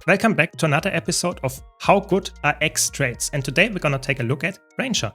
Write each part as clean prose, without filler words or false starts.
Welcome back to another episode of How Good Are X Traits, and today we're gonna take a look at Ranger.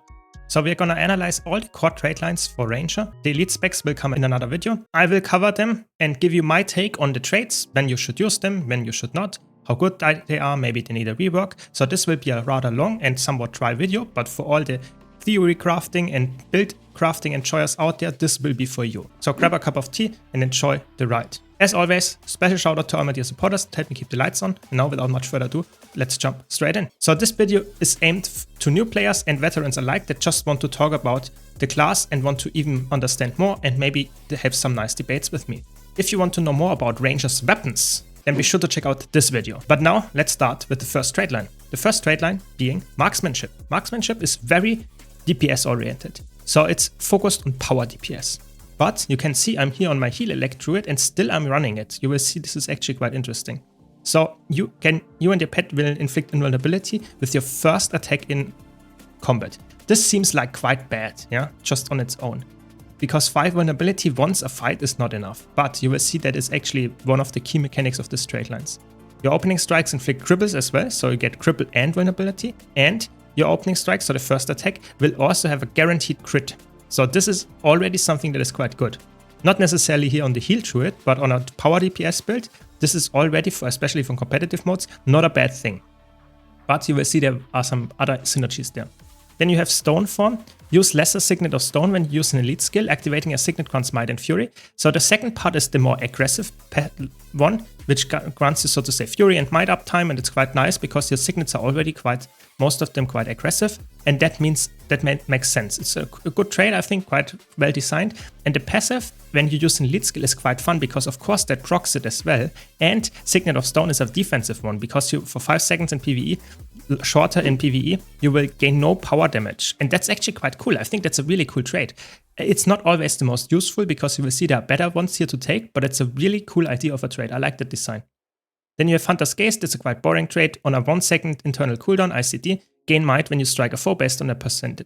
So we're gonna analyze all the core trait lines for Ranger. The elite specs will come in another video. I will cover them and give you my take on the traits, when you should use them, when you should not, how good they are, maybe they need a rework. So this will be a rather long and somewhat dry video, but for all the theory crafting and build crafting enjoyers out there, this will be for you. So grab a cup of tea and enjoy the ride. As always, special shout out to all my dear supporters that help me keep the lights on. And now without much further ado, let's jump straight in. So this video is aimed to new players and veterans alike that just want to talk about the class and want to even understand more and maybe have some nice debates with me. If you want to know more about Ranger's weapons, then be sure to check out this video. But now let's start with the first trait line. The first trait line being Marksmanship. Marksmanship is very DPS oriented. So it's focused on power DPS. But you can see I'm here on my heal elect druid and still I'm running it. You will see this is actually quite interesting. So you and your pet will inflict invulnerability with your first attack in combat. This seems like quite bad, yeah, just on its own. Because 5 vulnerability once a fight is not enough. But you will see that is actually one of the key mechanics of this trait lines. Your opening strikes inflict cripples as well, so you get cripple and vulnerability. And your opening strike, so the first attack, will also have a guaranteed crit. So this is already something that is quite good. Not necessarily here on the heal druid, but on a power DPS build, this is already, especially from competitive modes, not a bad thing. But you will see there are some other synergies there. Then you have Stone Form. Use lesser Signet of Stone when you use an elite skill, activating a Signet grants Might and Fury. So the second part is the more aggressive one, which grants you, so to say, Fury and Might uptime, and it's quite nice because your Signets are already most of them quite aggressive, and that means that makes sense. It's a good trait, I think, quite well designed. And the passive, when you use an elite skill, is quite fun because of course that procs it as well. And Signet of Stone is a defensive one because you, for 5 seconds in PvE, shorter in PvE, you will gain no power damage. And that's actually quite cool. I think that's a really cool trait. It's not always the most useful because you will see there are better ones here to take, but it's a really cool idea of a trait. I like that design. Then you have Hunter's Gaze. That's a quite boring trait. On a 1 second internal cooldown, ICD, gain might when you strike a foe based on their percent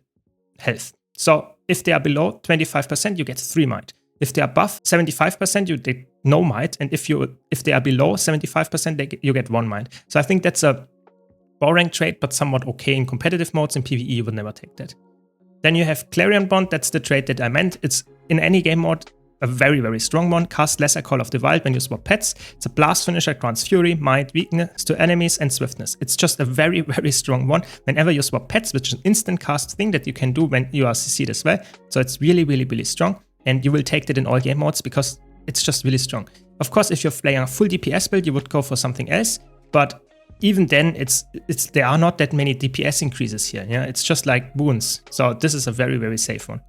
health. So if they are below 25%, you get 3 might. If they are above 75%, you get no might. And if they are below 75%, you get 1 might. So I think that's a boring trait, but somewhat okay in competitive modes. In PvE, you would never take that. Then you have Clarion Bond. That's the trait that I meant. It's in any game mode a very, very strong one. Cast Lesser Call of the Wild when you swap pets. It's a blast finisher, grants Fury, Might, Weakness to enemies, and Swiftness. It's just a very, very strong one whenever you swap pets, which is an instant cast thing that you can do when you are CC'd as well. So it's really, really, really strong. And you will take that in all game modes because it's just really strong. Of course, if you're playing a full DPS build, you would go for something else. But even then, there are not that many DPS increases here. Yeah, it's just like wounds. So this is a very, very safe one.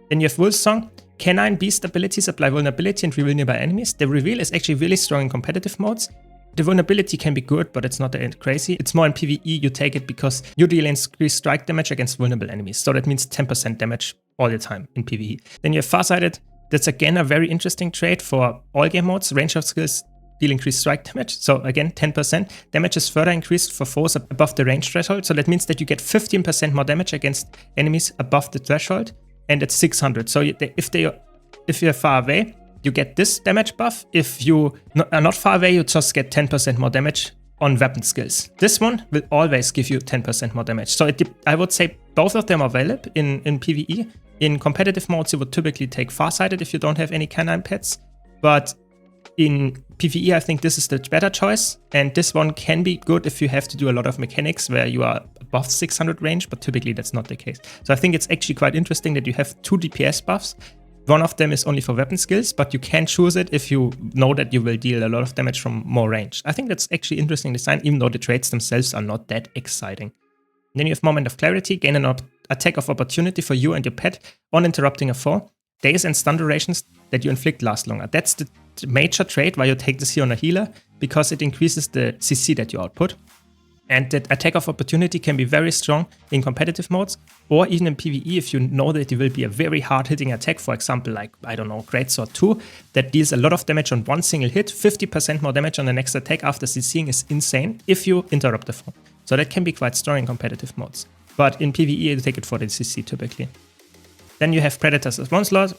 Then you have Wolf's Song. Canine Beast abilities apply vulnerability and reveal nearby enemies. The reveal is actually really strong in competitive modes. The vulnerability can be good, but it's not that crazy. It's more in PvE, you take it because you deal increased strike damage against vulnerable enemies. So that means 10% damage all the time in PvE. Then you have Farsighted. That's again a very interesting trait for all game modes. Range of skills deal increased strike damage. So again, 10%. Damage is further increased for foes above the range threshold. So that means that you get 15% more damage against enemies above the threshold. And it's 600. So if you're far away, you get this damage buff. If you are not far away, you just get 10% more damage on weapon skills. This one will always give you 10% more damage. So I would say both of them are valid in PvE. In competitive modes, you would typically take Farsighted if you don't have any canine pets. But in PvE, I think this is the better choice. And this one can be good if you have to do a lot of mechanics where you are above 600 range, but typically that's not the case. So I think it's actually quite interesting that you have 2 DPS buffs. One of them is only for weapon skills, but you can choose it if you know that you will deal a lot of damage from more range. I think that's actually interesting design, even though the traits themselves are not that exciting. And then you have Moment of Clarity. Gain an attack of opportunity for you and your pet on interrupting a foe. Days and stun durations that you inflict last longer. That's the major trait why you take this here on a healer, because it increases the CC that you output. And that attack of opportunity can be very strong in competitive modes, or even in PvE if you know that it will be a very hard-hitting attack, for example, like, I don't know, Greatsword 2, that deals a lot of damage on one single hit, 50% more damage on the next attack after CCing is insane if you interrupt the foe. So that can be quite strong in competitive modes. But in PvE, you take it for the CC typically. Then you have Predators as Onslaught.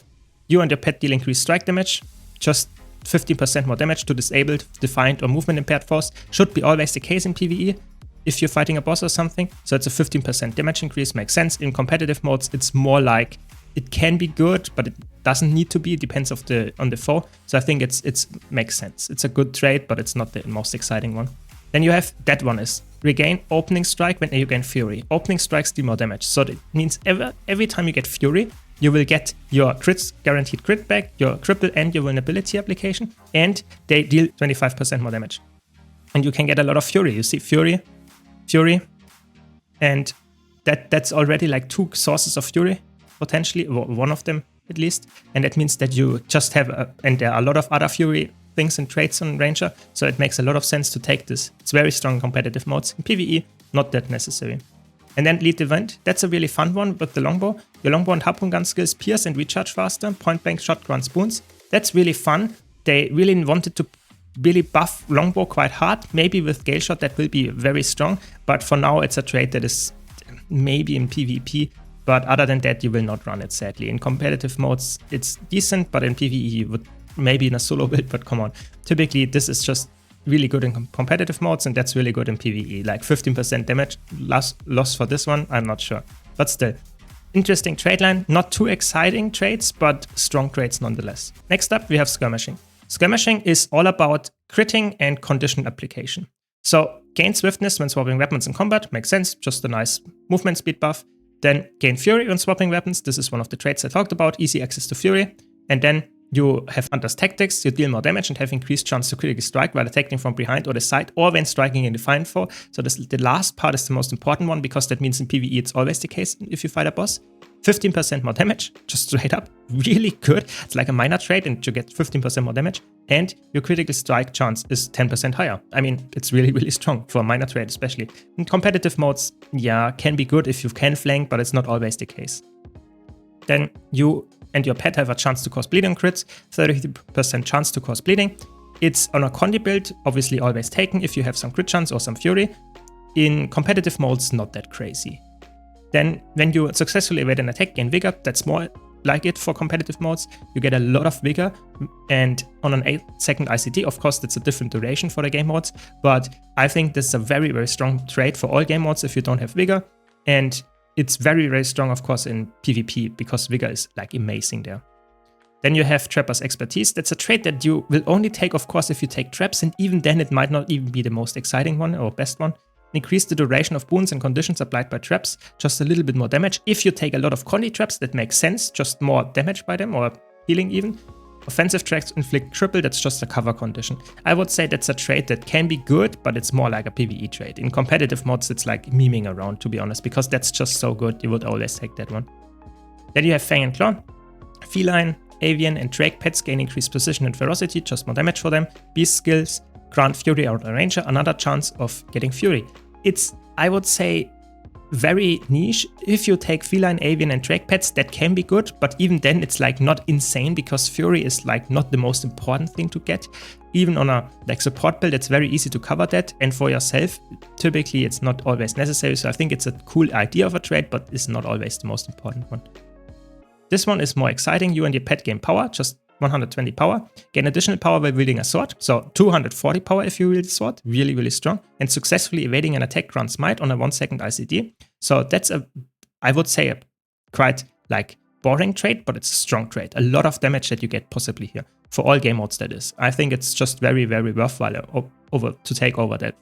You and your pet deal increased strike damage. Just 50% more damage to disabled, defiant, or movement impaired foes. Should be always the case in PvE if you're fighting a boss or something. So it's a 15% damage increase, makes sense. In competitive modes, it's more like it can be good, but it doesn't need to be. It depends on the foe. So I think it's makes sense. It's a good trait, but it's not the most exciting one. Then you have that one is regain opening strike when you gain fury. Opening strikes deal more damage. So that means every time you get fury, you will get your crits, guaranteed crit back, your cripple and your vulnerability application, and they deal 25% more damage. And you can get a lot of fury. You see fury, and that's already like 2 sources of fury, potentially, one of them at least. And that means that you just have, and there are a lot of other fury things and traits on Ranger, so it makes a lot of sense to take this. It's very strong in competitive modes. In PvE, not that necessary. And then lead event, that's a really fun one with the longbow. Your longbow and harpoon gun skills pierce and recharge faster, point blank shot grants boons. That's really fun. They really wanted to really buff longbow quite hard. Maybe with gale shot that will be very strong, but for now it's a trait that is maybe in PvP, but other than that you will not run it, sadly. In competitive modes it's decent, but in PvE you would maybe in a solo build, but come on. Typically this is just really good in competitive modes, and that's really good in PvE. Like 15% damage loss for this one, I'm not sure. But still, interesting trait line. Not too exciting traits, but strong traits nonetheless. Next up, we have Skirmishing. Skirmishing is all about critting and condition application. So gain swiftness when swapping weapons in combat, makes sense, just a nice movement speed buff. Then gain fury when swapping weapons, this is one of the traits I talked about, easy access to fury. And then you have Hunter's Tactics, you deal more damage and have increased chance to critically strike while attacking from behind or the side, or when striking in defiant foe. So the last part is the most important one, because that means in PvE it's always the case if you fight a boss. 15% more damage, just straight up, really good. It's like a minor trait and you get 15% more damage, and your critical strike chance is 10% higher. I mean, it's really, really strong for a minor trait especially. In competitive modes, yeah, can be good if you can flank, but it's not always the case. Then you and your pet have a chance to cause bleeding crits, 30% chance to cause bleeding. It's on a Condi build, obviously always taken if you have some crit chance or some fury. In competitive modes, not that crazy. Then when you successfully evade an attack, gain vigor, that's more like it for competitive modes. You get a lot of vigor, and on an 8-second ICD, of course that's a different duration for the game modes, but I think this is a very, very strong trait for all game modes if you don't have vigor. And it's very, very strong, of course, in PvP, because vigor is like amazing there. Then you have Trapper's Expertise. That's a trait that you will only take, of course, if you take traps, and even then it might not even be the most exciting one or best one. Increase the duration of boons and conditions applied by traps, just a little bit more damage. If you take a lot of Condi traps, that makes sense, just more damage by them, or healing even. Offensive tracks inflict triple, that's just a cover condition. I would say that's a trait that can be good, but it's more like a PvE trait. In competitive mods, it's like memeing around, to be honest, because that's just so good, you would always take that one. Then you have Fang and Claw. Feline, Avian, and Drake pets gain increased precision and ferocity, just more damage for them. Beast skills grant Fury out a Ranger, another chance of getting Fury. It's, I would say, very niche. If you take Feline, Avian, and Drake pets, that can be good, but even then it's like not insane, because Fury is like not the most important thing to get. Even on a like support build, it's very easy to cover that, and for yourself, typically it's not always necessary. So I think it's a cool idea of a trait, but it's not always the most important one. This one is more exciting. You and your pet gain power, just 120 power. Gain additional power while wielding a sword, so 240 power if you wield a sword, really, really strong. And successfully evading an attack grants might on a 1-second ICD. So that's I would say a quite like boring trait, but it's a strong trait. A lot of damage that you get possibly here. For all game modes, that is. I think it's just very, very worthwhile to take over that.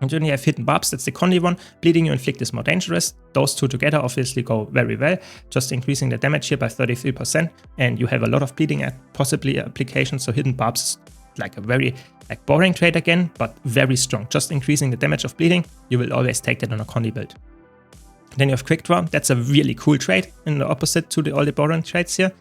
And then you have Hidden Barbs, that's the Condi one. Bleeding you inflict is more dangerous. Those two together obviously go very well, just increasing the damage here by 33%. And you have a lot of bleeding possibly applications, so Hidden Barbs is like a very boring trait again, but very strong. Just increasing the damage of bleeding, you will always take that on a Condi build. Then you have Quick Draw, that's a really cool trait, in the opposite to all the boring traits here.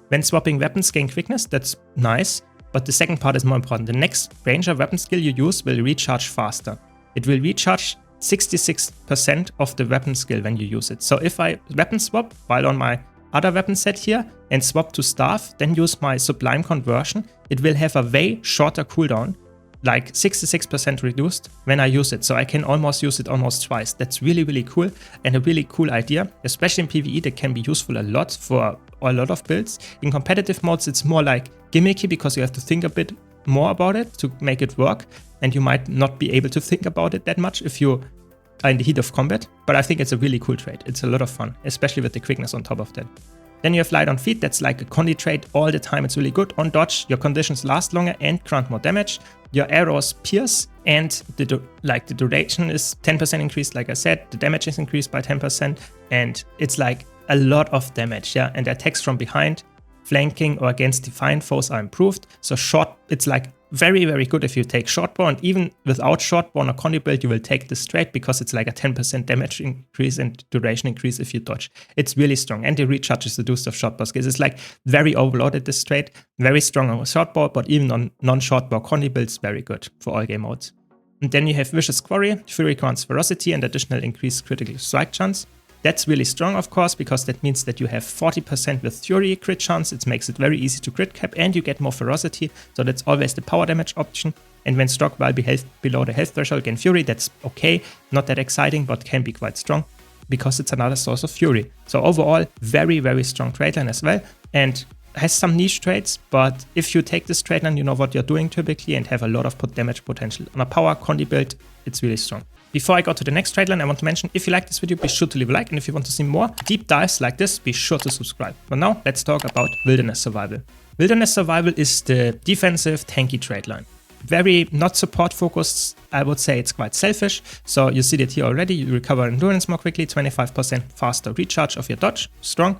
When swapping weapons, gain quickness, that's nice, but the second part is more important. The next Ranger weapon skill you use will recharge faster. It will recharge 66% of the weapon skill when you use it. So if I weapon swap while on my other weapon set here and swap to staff, then use my Sublime conversion, it will have a way shorter cooldown, like 66% reduced when I use it. So I can almost use it almost twice. That's really, really cool, and a really cool idea, especially in PvE that can be useful a lot for a lot of builds. In competitive modes, it's more like gimmicky because you have to think a bit more about it to make it work, and you might not be able to think about it that much if you are in the heat of combat, but I think it's a really cool trait. It's a lot of fun, especially with the quickness on top of that. Then you have light on feet. That's like a condi trait all the time. It's really good. On dodge, your conditions last longer and grant more damage. Your arrows pierce, and the duration is 10% increased, like I said. The damage is increased by 10%, and it's like a lot of damage, yeah. And the attacks from behind, flanking, or against defined foes are improved. So short, it's like very, very good if you take shortbow, and even without shortbow on a condi build, you will take this trait because it's like a 10% damage increase and duration increase if you dodge. It's really strong, and it recharges the boost of shortbow skills. It's like very overloaded, this trait, very strong on shortbow, but even on non-shortbow condi builds, very good for all game modes. And then you have Vicious Quarry. Fury grants ferocity and additional increased critical strike chance. That's really strong, of course, because that means that you have 40% with Fury crit chance. It makes it very easy to crit cap, and you get more ferocity, so that's always the power damage option. And when struck while below the health threshold, gain Fury. That's okay, not that exciting, but can be quite strong because it's another source of Fury. So overall, very, very strong trait line as well, and has some niche traits, but if you take this trait line, you know what you're doing typically and have a lot of damage potential. On a power condi build, it's really strong. Before I go to the next trait line, I want to mention, if you like this video, be sure to leave a like, and if you want to see more deep dives like this, be sure to subscribe. But now, let's talk about Wilderness Survival. Wilderness Survival is the defensive tanky trait line. Very not support focused, I would say it's quite selfish. So you see that here already, you recover endurance more quickly, 25% faster recharge of your dodge, strong.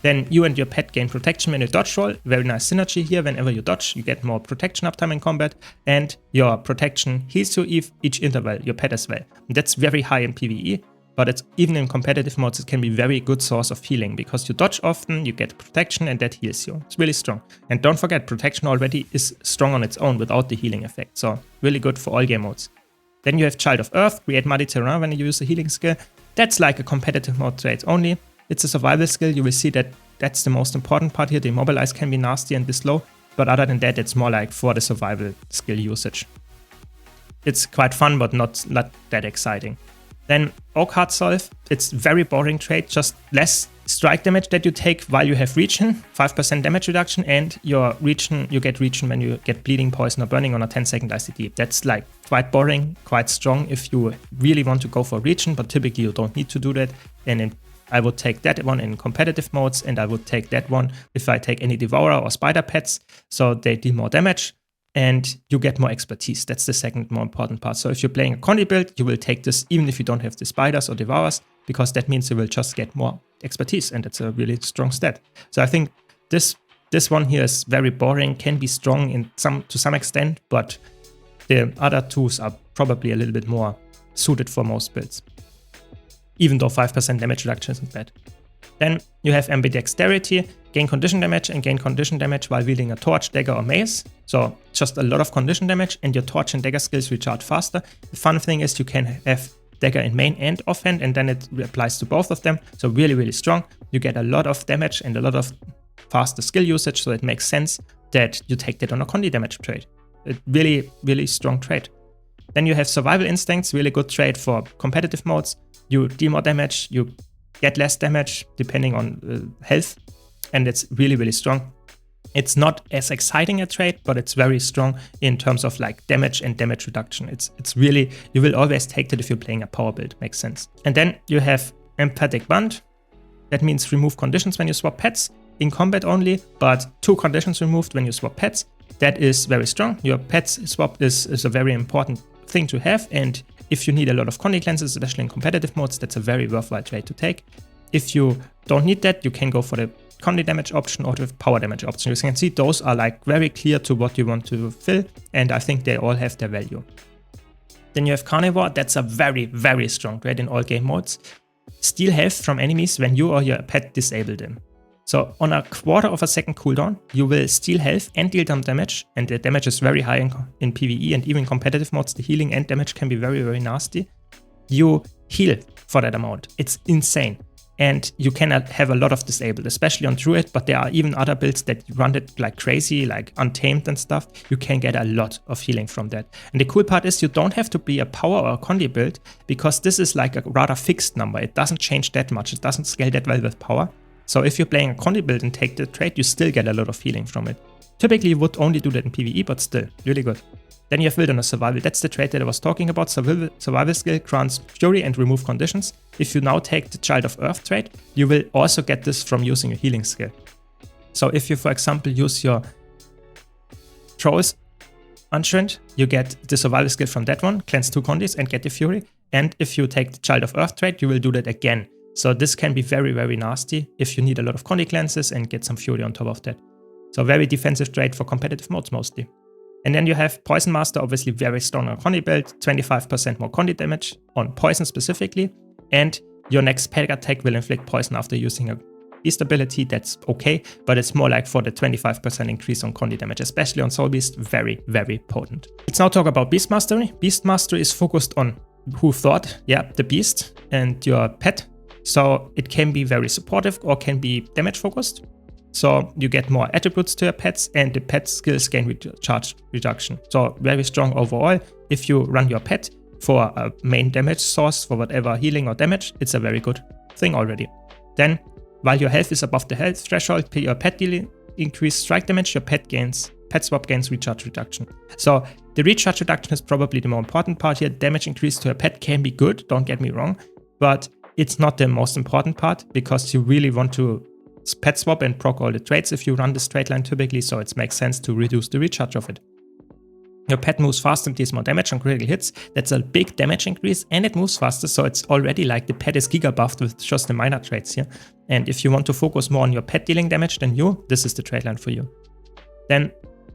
Then you and your pet gain protection when you dodge roll. Very nice synergy here. Whenever you dodge, you get more protection uptime in combat, and your protection heals you each interval, your pet as well. And that's very high in PvE, but it's even in competitive modes, it can be a very good source of healing because you dodge often, you get protection, and that heals you. It's really strong. And don't forget, protection already is strong on its own without the healing effect. So really good for all game modes. Then you have Child of Earth, create muddy terrain when you use the healing skill. That's like a competitive mode trait only. It's a survival skill. You will see that that's the most important part here. The immobilize can be nasty and be slow, but other than that, it's more like for the survival skill usage. It's quite fun, but not that exciting. Then Oak Heart Solve. It's very boring trait, just less strike damage that you take while you have Regen, 5% damage reduction, and your Regen, you get Regen when you get bleeding, poison, or burning on a 10-second ICD. That's like quite boring, quite strong if you really want to go for Regen, but typically you don't need to do that. And I would take that one in competitive modes, and I would take that one if I take any Devourer or Spider pets, so they deal more damage, and you get more expertise. That's the second more important part. So if you're playing a condi build, you will take this even if you don't have the Spiders or Devourers, because that means you will just get more expertise, and it's a really strong stat. So I think this one here is very boring, can be strong to some extent, but the other twos are probably a little bit more suited for most builds, even though 5% damage reduction isn't bad. Then you have ambidexterity, gain condition damage, and gain condition damage while wielding a torch, dagger, or mace. So just a lot of condition damage, and your torch and dagger skills recharge faster. The fun thing is you can have dagger in main and offhand, and then it applies to both of them. So really, really strong. You get a lot of damage and a lot of faster skill usage, so it makes sense that you take that on a condi damage trait. It really, really strong trait. Then you have Survival Instincts, really good trait for competitive modes. You deal more damage, you get less damage depending on health, and it's really, really strong. It's not as exciting a trait, but it's very strong in terms of like damage and damage reduction. It's really, you will always take that if you're playing a power build, makes sense. And then you have Empathic Bond. That means remove conditions when you swap pets, in combat only, but 2 conditions removed when you swap pets. That is very strong. Your pets swap is a very important thing to have, and if you need a lot of condi cleanses, especially in competitive modes, that's a very worthwhile trait to take. If you don't need that, you can go for the condi damage option or the power damage option. You can see those are like very clear to what you want to fill, and I think they all have their value. Then you have Carnivore. That's a very, very strong trait in all game modes. Steal health from enemies when you or your pet disable them. So on a quarter of a second cooldown, you will steal health and deal them damage, and the damage is very high in PvE, and even competitive modes, the healing and damage can be very, very nasty. You heal for that amount. It's insane. And you can have a lot of disabled, especially on Druid, but there are even other builds that run it like crazy, like Untamed and stuff. You can get a lot of healing from that. And the cool part is you don't have to be a power or a condi build, because this is like a rather fixed number. It doesn't change that much. It doesn't scale that well with power. So if you're playing a Condi build and take the trait, you still get a lot of healing from it. Typically you would only do that in PvE, but still, really good. Then you have Wilderness Survival. That's the trait that I was talking about. Survival skill grants Fury and remove conditions. If you now take the Child of Earth trait, you will also get this from using a healing skill. So if you, for example, use your Trolls Untrained, you get the survival skill from that one, cleanse 2 Condis and get the Fury. And if you take the Child of Earth trait, you will do that again. So this can be very, very nasty if you need a lot of Condi cleanses and get some Fury on top of that. So very defensive trait for competitive modes mostly. And then you have Poison Master, obviously very strong on Condi build, 25% more Condi damage on poison specifically. And your next peg attack will inflict poison after using a Beast ability. That's okay, but it's more like for the 25% increase on Condi damage, especially on Soul Beast, very, very potent. Let's now talk about Beastmastery. Beastmastery is focused on who thought, yeah, the beast and your pet. So it can be very supportive or can be damage focused. So you get more attributes to your pets and the pet skills gain charge reduction. So very strong overall. If you run your pet for a main damage source for whatever healing or damage, it's a very good thing already. Then while your health is above the health threshold, your pet dealing increased strike damage, your pet swap gains recharge reduction. So the recharge reduction is probably the more important part here. Damage increase to a pet can be good, don't get me wrong, but it's not the most important part because you really want to pet swap and proc all the traits if you run this trait line typically, so it makes sense to reduce the recharge of it. Your pet moves faster and deals more damage on critical hits. That's a big damage increase and it moves faster, so it's already like the pet is giga buffed with just the minor traits here. And if you want to focus more on your pet dealing damage than you, this is the trait line for you. Then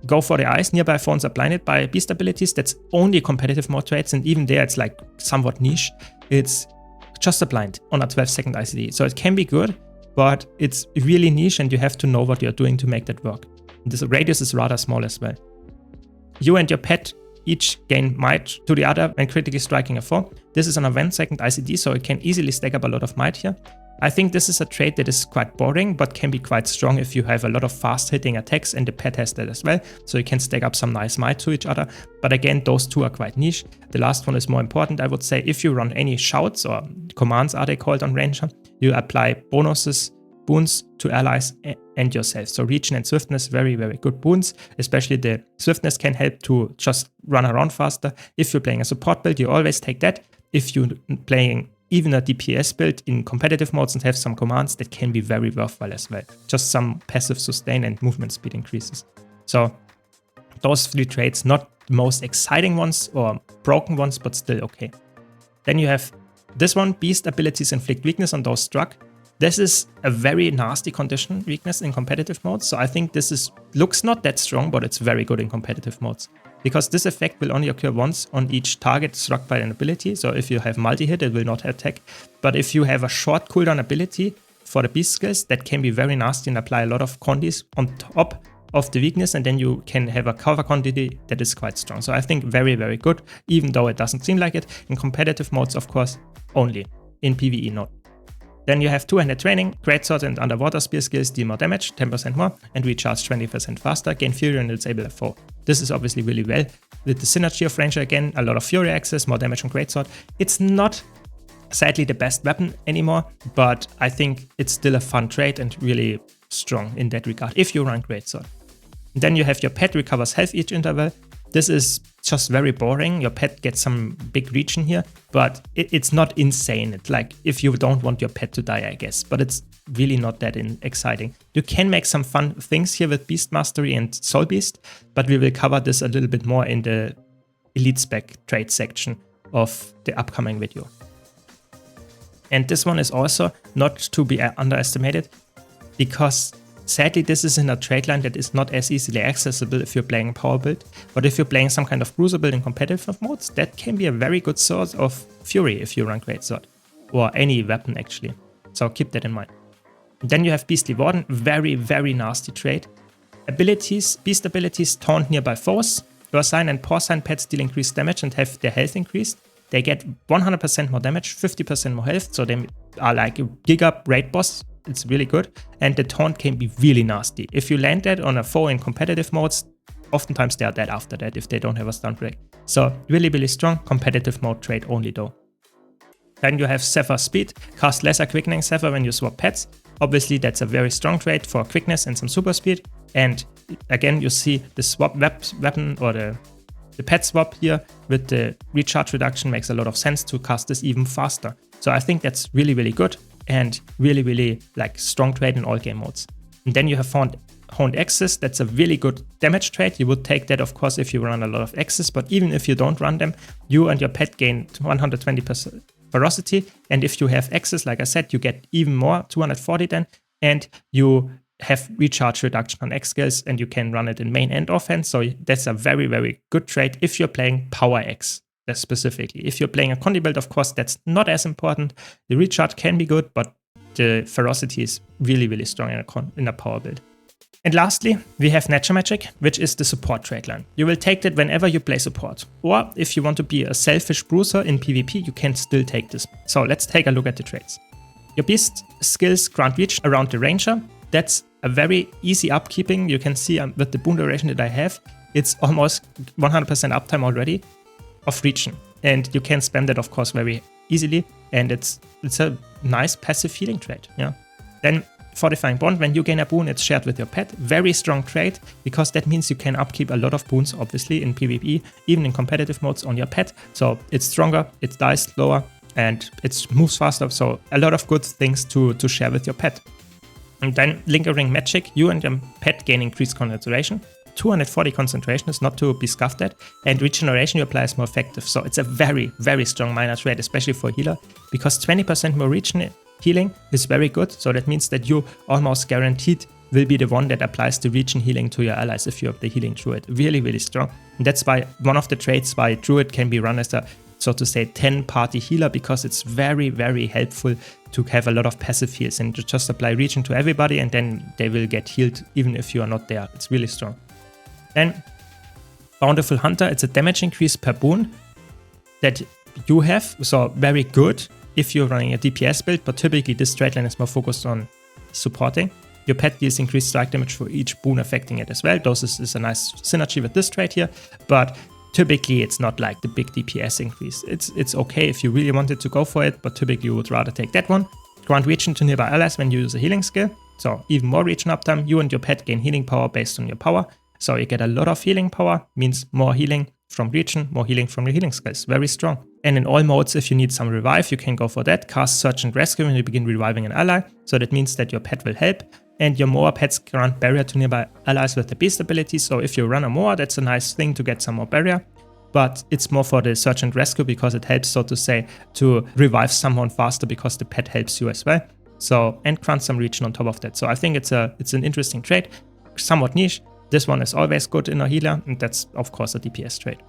go for the eyes. Nearby phones are blinded by beast abilities. That's only competitive mode traits, and even there it's like somewhat niche. It's just a blind on a 12-second ICD. So it can be good, but it's really niche and you have to know what you're doing to make that work. This radius is rather small as well. You and your pet each gain might to the other when critically striking a foe. This is on a 1-second ICD, so it can easily stack up a lot of might here. I think this is a trait that is quite boring, but can be quite strong if you have a lot of fast-hitting attacks, and the pet has that as well, so you can stack up some nice might to each other. But again, those two are quite niche. The last one is more important, I would say. If you run any shouts, or commands are they called on Ranger, you apply bonuses, boons to allies and yourself. So region and swiftness, very, very good boons. Especially the swiftness can help to just run around faster. If you're playing a support build, you always take that. If you're playing even a DPS build in competitive modes and have some commands, that can be very worthwhile as well. Just some passive sustain and movement speed increases. So those 3 traits, not the most exciting ones or broken ones, but still okay. Then you have this one, beast abilities inflict weakness on those struck. This is a very nasty condition weakness in competitive modes, so I think this looks not that strong, but it's very good in competitive modes. Because this effect will only occur once on each target struck by an ability, so if you have multi-hit, it will not attack. But if you have a short cooldown ability for the beast skills, that can be very nasty and apply a lot of condis on top of the weakness, and then you can have a cover quantity that is quite strong. So I think very, very good, even though it doesn't seem like it. In competitive modes, of course, only. In PvE, not. Then you have two-handed training, greatsword and underwater spear skills deal more damage, 10% more, and recharge 20% faster, gain fury and disable a foe. This is obviously really well. With the synergy of Ranger again, a lot of fury access, more damage on greatsword. It's not, sadly, the best weapon anymore, but I think it's still a fun trait and really strong in that regard, if you run greatsword. Then you have your pet recovers health each interval. This is just very boring. Your pet gets some big region here, but it's not insane. It's like if you don't want your pet to die, I guess, but it's really not that exciting. You can make some fun things here with Beastmastery and Soul Beast, but we will cover this a little bit more in the Elite Spec trait section of the upcoming video. And this one is also not to be underestimated, because sadly, this is in a trait line that is not as easily accessible if you're playing power build, but if you're playing some kind of bruiser build in competitive modes, that can be a very good source of fury if you run greatsword, or any weapon actually. So keep that in mind. Then you have Beastly Warden, very, very nasty trait. Abilities, beast abilities, taunt nearby foes. Ursine and Porcine pets deal increased damage and have their health increased. They get 100% more damage, 50% more health, so they are like a giga raid boss. It's really good, and the taunt can be really nasty. If you land that on a foe in competitive modes, oftentimes they are dead after that if they don't have a stun break. So really, really strong competitive mode trait only though. Then you have Zephyr Speed, cast lesser quickening Zephyr when you swap pets. Obviously, that's a very strong trait for quickness and some super speed. And again, you see the swap weapon or the pet swap here with the recharge reduction makes a lot of sense to cast this even faster. So I think that's really, really good and really, really like strong trait in all game modes. And then you have Honed Axes. That's a really good damage trait. You would take that, of course, if you run a lot of axes, but even if you don't run them, you and your pet gain 120% ferocity. And if you have axes, like I said, you get even more, 240 then, and you have recharge reduction on X skills, and you can run it in main and offense. So that's a very, very good trait if you're playing Power X specifically. If you're playing a Condi build, of course, that's not as important. The recharge can be good, but the ferocity is really, really strong in a power build. And lastly, we have Nature Magic, which is the support trait line. You will take that whenever you play support. Or if you want to be a selfish bruiser in PvP, you can still take this. So let's take a look at the traits. Your beast skills grant reach around the ranger. That's a very easy upkeeping. You can see with the boon duration that I have, it's almost 100% uptime already of reaching. And you can spam that, of course, very easily. And it's a nice passive healing trait. Yeah. Then Fortifying Bond, when you gain a boon, it's shared with your pet. Very strong trait, because that means you can upkeep a lot of boons, obviously, in PvP, even in competitive modes on your pet. So it's stronger, it dies slower, and it moves faster. So a lot of good things to share with your pet. And then Lingering Magic, you and your pet gain increased concentration. 240 concentration is not to be scoffed at, and regeneration you apply is more effective. So it's a very, very strong minor trait, especially for a healer, because 20% more healing is very good. So that means that you almost guaranteed will be the one that applies the regen healing to your allies if you have the healing druid. Really, really strong. And that's why one of the traits why druid can be run as a, so to say, 10-party healer, because it's very, very helpful to have a lot of passive heals and to just apply regen to everybody, and then they will get healed even if you are not there. It's really strong. Then Bountiful Hunter, it's a damage increase per boon that you have, so very good if you're running a DPS build, but typically this trait line is more focused on supporting. Your pet deals increased strike damage for each boon affecting it as well. Those is a nice synergy with this trait here, but typically it's not like the big DPS increase. It's okay if you really wanted to go for it, but typically you would rather take that one. Grant regen to nearby allies when you use a healing skill, so even more regen uptime. You and your pet gain healing power based on your power. So you get a lot of healing power, means more healing from regen, more healing from your healing skills. Very strong. And in all modes, if you need some revive, you can go for that. Cast Search and Rescue when you begin reviving an ally. So that means that your pet will help. And your Moa pets grant barrier to nearby allies with the beast ability. So if you run a Moa, that's a nice thing to get some more barrier. But it's more for the Search and Rescue because it helps, so to say, to revive someone faster because the pet helps you as well. So, and grant some regen on top of that. So I think it's an interesting trait, somewhat niche. This one is always good in a healer, and that's, of course, a DPS trait.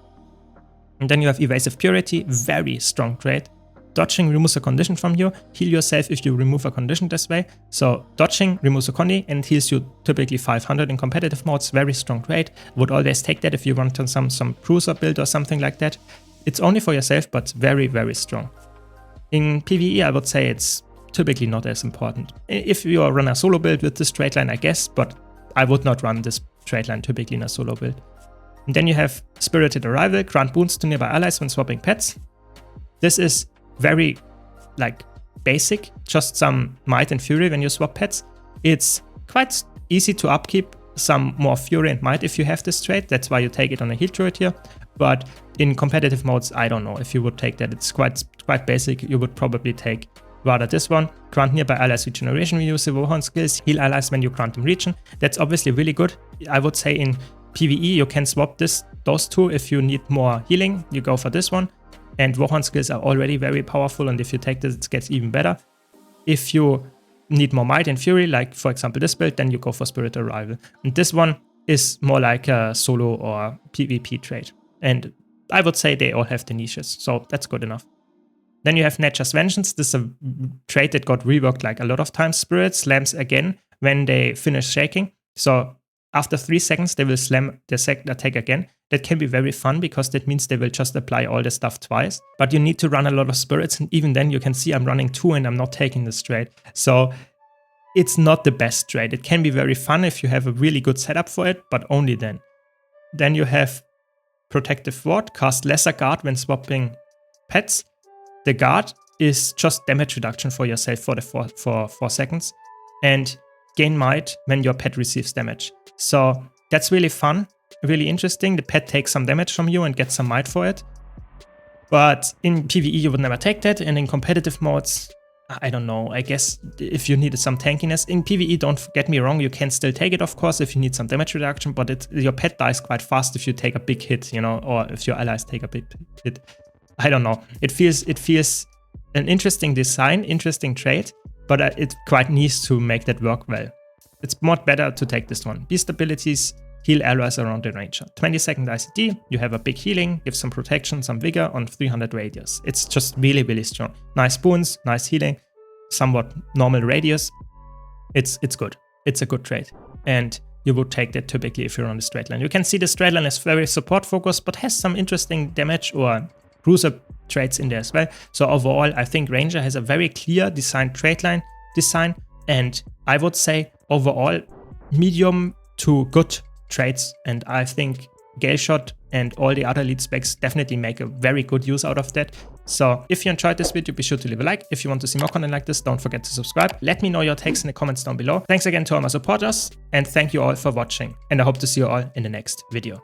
And then you have Evasive Purity, very strong trait. Dodging removes a condition from you. Heal yourself if you remove a condition this way. So dodging removes a condi and heals you typically 500 in competitive modes. Very strong trait. Would always take that if you want some bruiser build or something like that. It's only for yourself, but very, very strong. In PvE, I would say it's typically not as important. If you run a solo build with this trait line, I guess, but I would not run this trait line typically in a solo build. And then you have Spirited Arrival, grant boons to nearby allies when swapping pets. This is very basic, just some might and fury when you swap pets. It's quite easy to upkeep some more fury and might if you have this trait. That's why you take it on a heal druid here. But in competitive modes, I don't know if you would take that. It's quite basic. You would probably take rather this one. Grant nearby allies regeneration when you use the Wohan skills. Heal allies when you grant them regen. That's obviously really good. I would say in PvE you can swap those two. If you need more healing, you go for this one. And Wohan skills are already very powerful, and if you take this, it gets even better. If you need more might and fury, like for example this build, then you go for Spirit Arrival. And this one is more like a solo or PvP trait. And I would say they all have the niches, so that's good enough. Then you have Nature's Vengeance. This is a trait that got reworked like a lot of times. Spirit slams again when they finish shaking. So after 3 seconds, they will slam their second attack again. That can be very fun because that means they will just apply all the stuff twice. But you need to run a lot of spirits, and even then you can see I'm running 2 and I'm not taking this trait. So it's not the best trait. It can be very fun if you have a really good setup for it, but only then. Then you have Protective Ward, cast lesser guard when swapping pets. The guard is just damage reduction for yourself for 4 seconds. and gain might when your pet receives damage. So that's really fun, really interesting. The pet takes some damage from you and gets some might for it. But in PvE, you would never take that. And in competitive modes, I don't know. I guess if you needed some tankiness. In PvE, don't get me wrong, you can still take it, of course, if you need some damage reduction. But your pet dies quite fast if you take a big hit, you know, or if your allies take a big hit. I don't know. It feels an interesting design, interesting trait, but it quite needs to make that work well. It's much better to take this one. Beast abilities, heal allies around the ranger. 20-second ICD, you have a big healing, give some protection, some vigor on 300 radius. It's just really, really strong. Nice boons, nice healing, somewhat normal radius. It's good. It's a good trait. And you would take that typically if you're on the straight line. You can see the straight line is very support focused, but has some interesting damage or cruiser traits in there as well. So overall, I think Ranger has a very clear designed trait line design. And I would say overall, medium to good traits, and I think Gale Shot and all the other lead specs definitely make a very good use out of that. So if you enjoyed this video, be sure to leave a like. If you want to see more content like this, don't forget to subscribe. Let me know your takes in the comments down below. Thanks again to all my supporters, and thank you all for watching, and I hope to see you all in the next video.